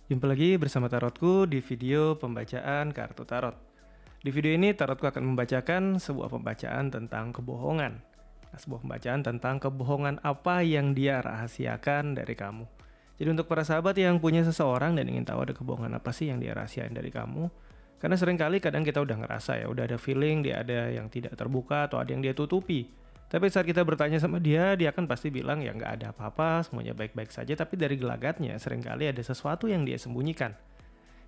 Jumpa lagi bersama Tarotku di video pembacaan kartu tarot. Di video ini Tarotku akan membacakan sebuah pembacaan tentang kebohongan. Sebuah pembacaan tentang kebohongan apa yang dia rahasiakan dari kamu. Jadi untuk para sahabat yang punya seseorang dan ingin tahu ada kebohongan apa sih yang dia rahasiain dari kamu, karena seringkali kadang kita udah ngerasa ya, udah ada feeling dia ada yang tidak terbuka atau ada yang dia tutupi. Tapi saat kita bertanya sama dia kan pasti bilang ya nggak ada apa-apa, semuanya baik-baik saja. Tapi dari gelagatnya seringkali ada sesuatu yang dia sembunyikan.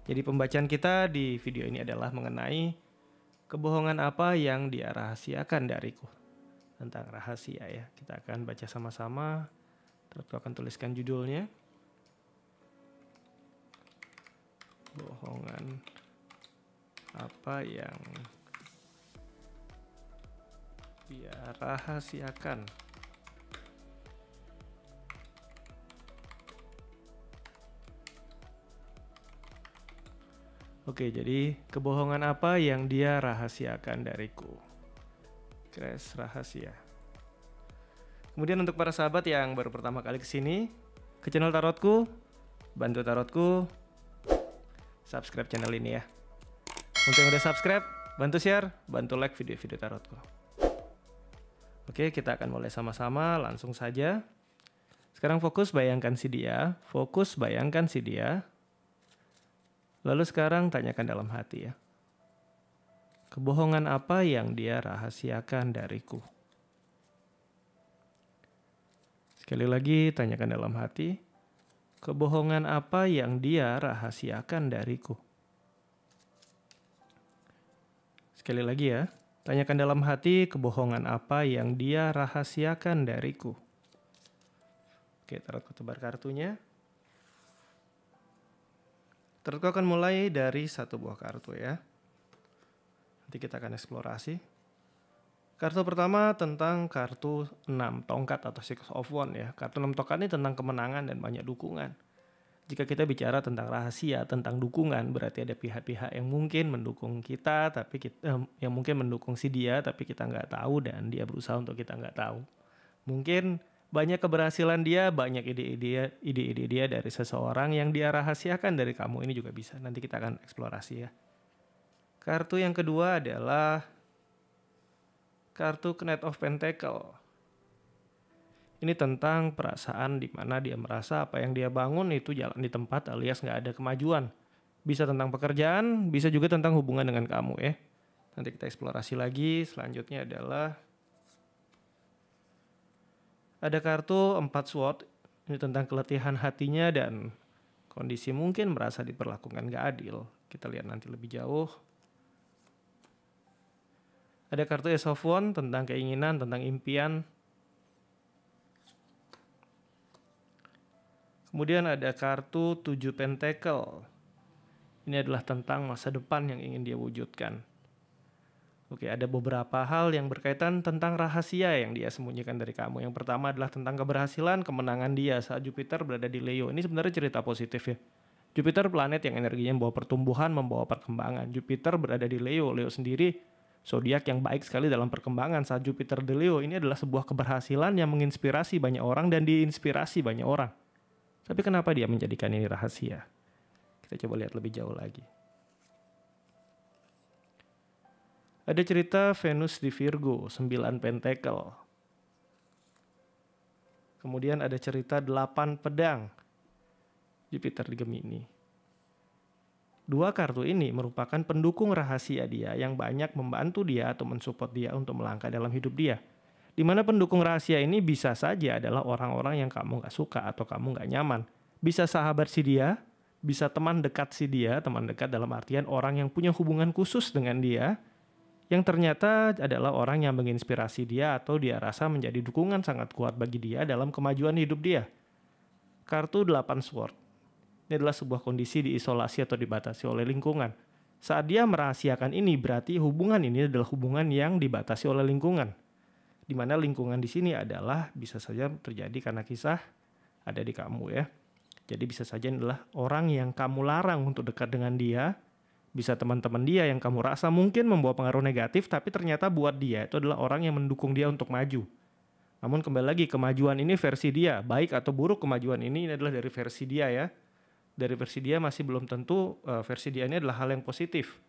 Jadi pembacaan kita di video ini adalah mengenai kebohongan apa yang dia rahasiakan dariku. Tentang rahasia ya, kita akan baca sama-sama. Terus aku akan tuliskan judulnya. Bohongan apa yang dia rahasiakan. Oke, jadi kebohongan apa yang dia rahasiakan dariku? Crash rahasia. Kemudian untuk para sahabat yang baru pertama kali kesini ke channel Tarotku, bantu Tarotku subscribe channel ini ya. Untuk yang udah subscribe, bantu share, bantu like video-video Tarotku. Oke, kita akan mulai sama-sama, langsung saja. Sekarang fokus bayangkan si dia, fokus bayangkan si dia. Lalu sekarang tanyakan dalam hati ya. Kebohongan apa yang dia rahasiakan dariku? Sekali lagi tanyakan dalam hati. Kebohongan apa yang dia rahasiakan dariku? Sekali lagi ya. Tanyakan dalam hati kebohongan apa yang dia rahasiakan dariku. Oke, Tarotku tebar kartunya. Tarotku akan mulai dari satu buah kartu ya. Nanti kita akan eksplorasi. Kartu pertama tentang kartu 6 tongkat atau Six of Wands ya. Kartu 6 tongkat ini tentang kemenangan dan banyak dukungan. Jika kita bicara tentang rahasia, tentang dukungan, berarti ada pihak-pihak yang mungkin mendukung kita, tapi yang mungkin mendukung si dia, tapi kita nggak tahu dan dia berusaha untuk kita nggak tahu. Mungkin banyak keberhasilan dia, banyak ide-ide dia dari seseorang yang dia rahasiakan dari kamu. Ini juga bisa. Nanti kita akan eksplorasi ya. Kartu yang kedua adalah kartu Knight of Pentacle. Ini tentang perasaan di mana dia merasa apa yang dia bangun itu jalan di tempat alias nggak ada kemajuan. Bisa tentang pekerjaan, bisa juga tentang hubungan dengan kamu ya. Nanti kita eksplorasi lagi. Selanjutnya adalah ada kartu 4 Swords. Ini tentang keletihan hatinya dan kondisi mungkin merasa diperlakukan nggak adil. Kita lihat nanti lebih jauh. Ada kartu Ace of Wands tentang keinginan, tentang impian. Kemudian ada kartu 7 Pentacle. Ini adalah tentang masa depan yang ingin dia wujudkan. Oke, ada beberapa hal yang berkaitan tentang rahasia yang dia sembunyikan dari kamu. Yang pertama adalah tentang keberhasilan, kemenangan dia saat Jupiter berada di Leo. Ini sebenarnya cerita positif ya. Jupiter planet yang energinya membawa pertumbuhan, membawa perkembangan. Jupiter berada di Leo. Leo sendiri zodiak yang baik sekali dalam perkembangan. Saat Jupiter di Leo, ini adalah sebuah keberhasilan yang menginspirasi banyak orang dan diinspirasi banyak orang. Tapi kenapa dia menjadikan ini rahasia? Kita coba lihat lebih jauh lagi. Ada cerita Venus di Virgo, 9 Pentacle. Kemudian ada cerita 8 pedang, Jupiter di Gemini. Dua kartu ini merupakan pendukung rahasia dia yang banyak membantu dia atau mensupport dia untuk melangkah dalam hidup dia. Di mana pendukung rahasia ini bisa saja adalah orang-orang yang kamu gak suka atau kamu gak nyaman. Bisa sahabat si dia, bisa teman dekat si dia, teman dekat dalam artian orang yang punya hubungan khusus dengan dia, yang ternyata adalah orang yang menginspirasi dia atau dia rasa menjadi dukungan sangat kuat bagi dia dalam kemajuan hidup dia. Kartu 8 Swords. Ini adalah sebuah kondisi diisolasi atau dibatasi oleh lingkungan. Saat dia merahasiakan ini, berarti hubungan ini adalah hubungan yang dibatasi oleh lingkungan. Di mana lingkungan di sini adalah bisa saja terjadi karena kisah ada di kamu ya. Jadi bisa saja adalah orang yang kamu larang untuk dekat dengan dia. Bisa teman-teman dia yang kamu rasa mungkin membawa pengaruh negatif, tapi ternyata buat dia itu adalah orang yang mendukung dia untuk maju. Namun kembali lagi, kemajuan ini versi dia, baik atau buruk kemajuan ini adalah dari versi dia ya. dari versi dia masih belum tentu versi dia ini adalah hal yang positif.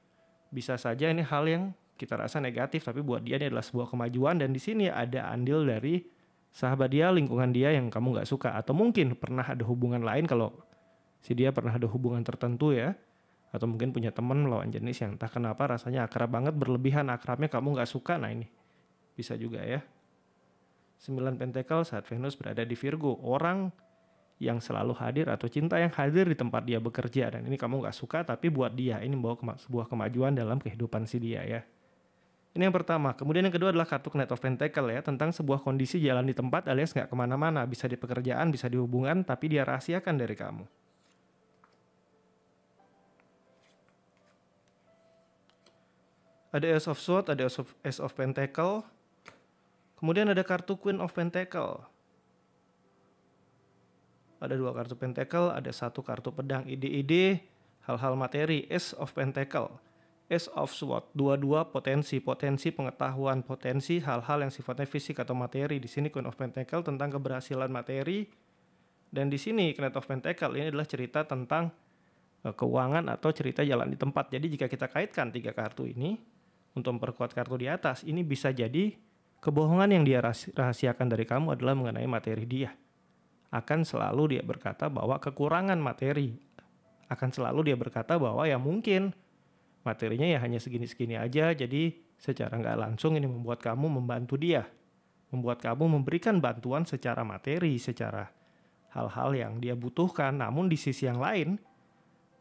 Bisa saja ini hal yang kita rasa negatif, tapi buat dia ini adalah sebuah kemajuan, dan di sini ada andil dari sahabat dia, lingkungan dia yang kamu nggak suka, atau mungkin pernah ada hubungan lain kalau si dia pernah ada hubungan tertentu ya, atau mungkin punya teman lawan jenis yang entah kenapa rasanya akrab banget, berlebihan akrabnya, kamu nggak suka. Nah ini bisa juga ya. 9 Pentacle saat Venus berada di Virgo, orang yang selalu hadir atau cinta yang hadir di tempat dia bekerja, dan ini kamu nggak suka, tapi buat dia ini membawa sebuah kemajuan dalam kehidupan si dia ya. Ini yang pertama. Kemudian yang kedua adalah kartu Knight of Pentacle ya, tentang sebuah kondisi jalan di tempat alias nggak kemana-mana, bisa di pekerjaan, bisa di hubungan, tapi dia rahasiakan dari kamu. Ada Ace of Swords, ada Ace of Pentacle. Kemudian ada kartu Queen of Pentacle. Ada 2 kartu Pentacle, ada 1 kartu pedang. Ide-ide, hal-hal materi. Ace of Pentacle, Ace of Swords, dua-dua potensi pengetahuan, potensi hal-hal yang sifatnya fisik atau materi. Di sini Queen of Pentacle tentang keberhasilan materi, dan di sini Knight of Pentacle ini adalah cerita tentang keuangan atau cerita jalan di tempat. Jadi jika kita kaitkan 3 kartu ini untuk memperkuat kartu di atas, ini bisa jadi kebohongan yang dia rahasiakan dari kamu adalah mengenai materi dia. Akan selalu dia berkata bahwa kekurangan materi. Akan selalu dia berkata bahwa ya mungkin materinya ya hanya segini-segini aja. Jadi secara nggak langsung ini membuat kamu membantu dia. Membuat kamu memberikan bantuan secara materi, secara hal-hal yang dia butuhkan. Namun di sisi yang lain,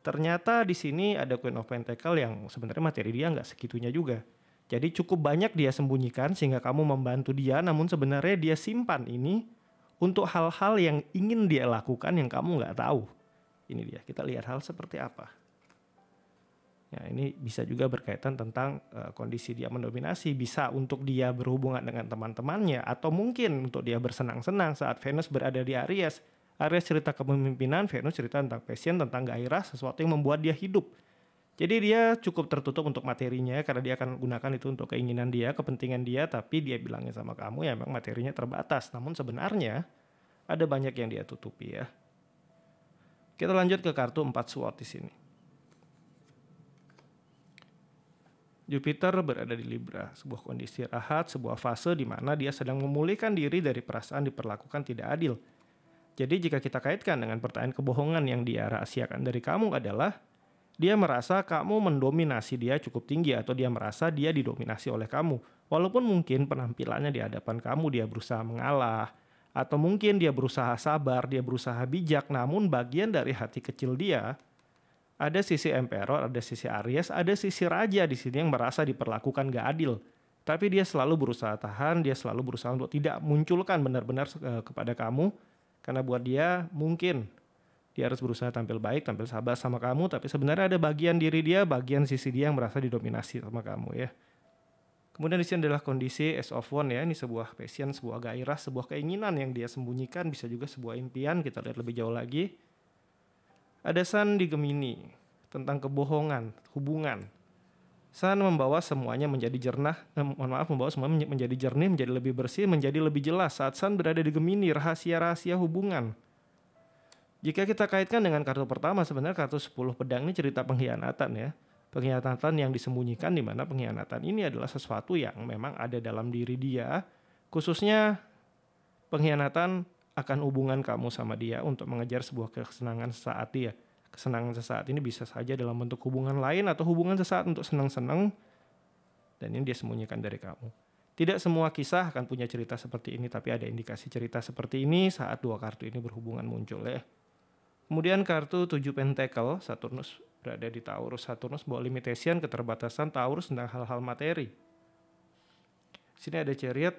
ternyata di sini ada Queen of Pentacle yang sebenarnya materi dia nggak segitunya juga. Jadi cukup banyak dia sembunyikan sehingga kamu membantu dia, namun sebenarnya dia simpan ini untuk hal-hal yang ingin dia lakukan yang kamu nggak tahu. Ini dia, kita lihat hal seperti apa. Ya, ini bisa juga berkaitan tentang kondisi dia mendominasi, bisa untuk dia berhubungan dengan teman-temannya, atau mungkin untuk dia bersenang-senang saat Venus berada di Aries. Aries cerita kepemimpinan, Venus cerita tentang passion, tentang gairah, sesuatu yang membuat dia hidup. Jadi dia cukup tertutup untuk materinya karena dia akan gunakan itu untuk keinginan dia, kepentingan dia, tapi dia bilangnya sama kamu ya memang materinya terbatas. Namun sebenarnya ada banyak yang dia tutupi ya. Kita lanjut ke kartu 4 Swords di sini. Jupiter berada di Libra, sebuah kondisi rahat, sebuah fase di mana dia sedang memulihkan diri dari perasaan diperlakukan tidak adil. Jadi jika kita kaitkan dengan pertanyaan kebohongan yang dia rahasiakan dari kamu adalah dia merasa kamu mendominasi dia cukup tinggi, atau dia merasa dia didominasi oleh kamu. Walaupun mungkin penampilannya di hadapan kamu dia berusaha mengalah, atau mungkin dia berusaha sabar, dia berusaha bijak, namun bagian dari hati kecil dia ada sisi Emperor, ada sisi Aries, ada sisi Raja di sini yang merasa diperlakukan gak adil. Tapi dia selalu berusaha tahan, dia selalu berusaha untuk tidak munculkan benar-benar kepada kamu, karena buat dia mungkin dia harus berusaha tampil baik, tampil sabar sama kamu, tapi sebenarnya ada bagian diri dia, bagian sisi dia yang merasa didominasi sama kamu ya. Kemudian di sini adalah kondisi Ace of Wands ya, ini sebuah passion, sebuah gairah, sebuah keinginan yang dia sembunyikan, bisa juga sebuah impian. Kita lihat lebih jauh lagi. Ada Sun di Gemini, tentang kebohongan, hubungan. Sun membawa semuanya menjadi membawa semuanya menjadi jernih, menjadi lebih bersih, menjadi lebih jelas. Saat Sun berada di Gemini, rahasia-rahasia hubungan. Jika kita kaitkan dengan kartu pertama, sebenarnya kartu 10 pedang ini cerita pengkhianatan ya. Pengkhianatan yang disembunyikan, di mana pengkhianatan ini adalah sesuatu yang memang ada dalam diri dia. Khususnya pengkhianatan akan hubungan kamu sama dia untuk mengejar sebuah kesenangan sesaat dia. Kesenangan sesaat ini bisa saja dalam bentuk hubungan lain atau hubungan sesaat untuk senang-senang. Dan ini dia sembunyikan dari kamu. Tidak semua kisah akan punya cerita seperti ini, tapi ada indikasi cerita seperti ini saat 2 kartu ini berhubungan muncul ya. Kemudian kartu 7 Pentacle, Saturnus berada di Taurus. Saturnus bawa limitation, keterbatasan. Taurus tentang hal-hal materi. Sini ada Chariot.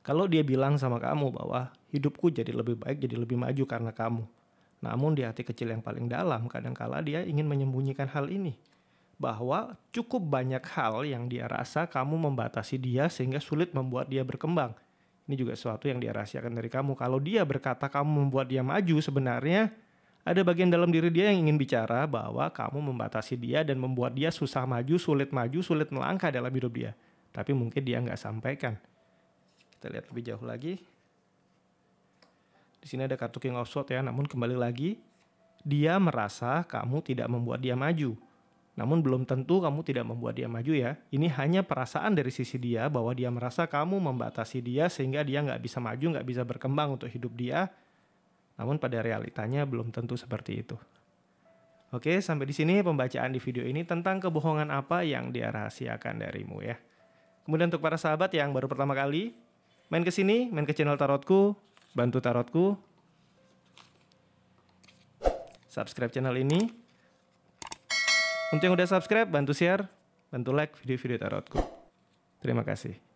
Kalau dia bilang sama kamu bahwa hidupku jadi lebih baik, jadi lebih maju karena kamu. Namun di hati kecil yang paling dalam, kadangkala dia ingin menyembunyikan hal ini. Bahwa cukup banyak hal yang dia rasa kamu membatasi dia sehingga sulit membuat dia berkembang. Ini juga sesuatu yang dia rahasiakan dari kamu. Kalau dia berkata kamu membuat dia maju, sebenarnya ada bagian dalam diri dia yang ingin bicara bahwa kamu membatasi dia dan membuat dia susah maju, sulit melangkah dalam hidup dia. Tapi mungkin dia nggak sampaikan. Kita lihat lebih jauh lagi. Di sini ada kartu King of Swords ya, namun kembali lagi Dia merasa kamu tidak membuat dia maju. Namun belum tentu kamu tidak membuat dia maju ya. Ini hanya perasaan dari sisi dia bahwa dia merasa kamu membatasi dia sehingga dia nggak bisa maju, nggak bisa berkembang untuk hidup dia. Namun pada realitanya belum tentu seperti itu. Oke, sampai di sini pembacaan di video ini tentang kebohongan apa yang dia rahasiakan darimu ya. Kemudian untuk para sahabat yang baru pertama kali main ke sini, main ke channel tarotku, bantu tarotku, subscribe channel ini. Untuk yang udah subscribe, bantu share, bantu like video-video tarotku. Terima kasih.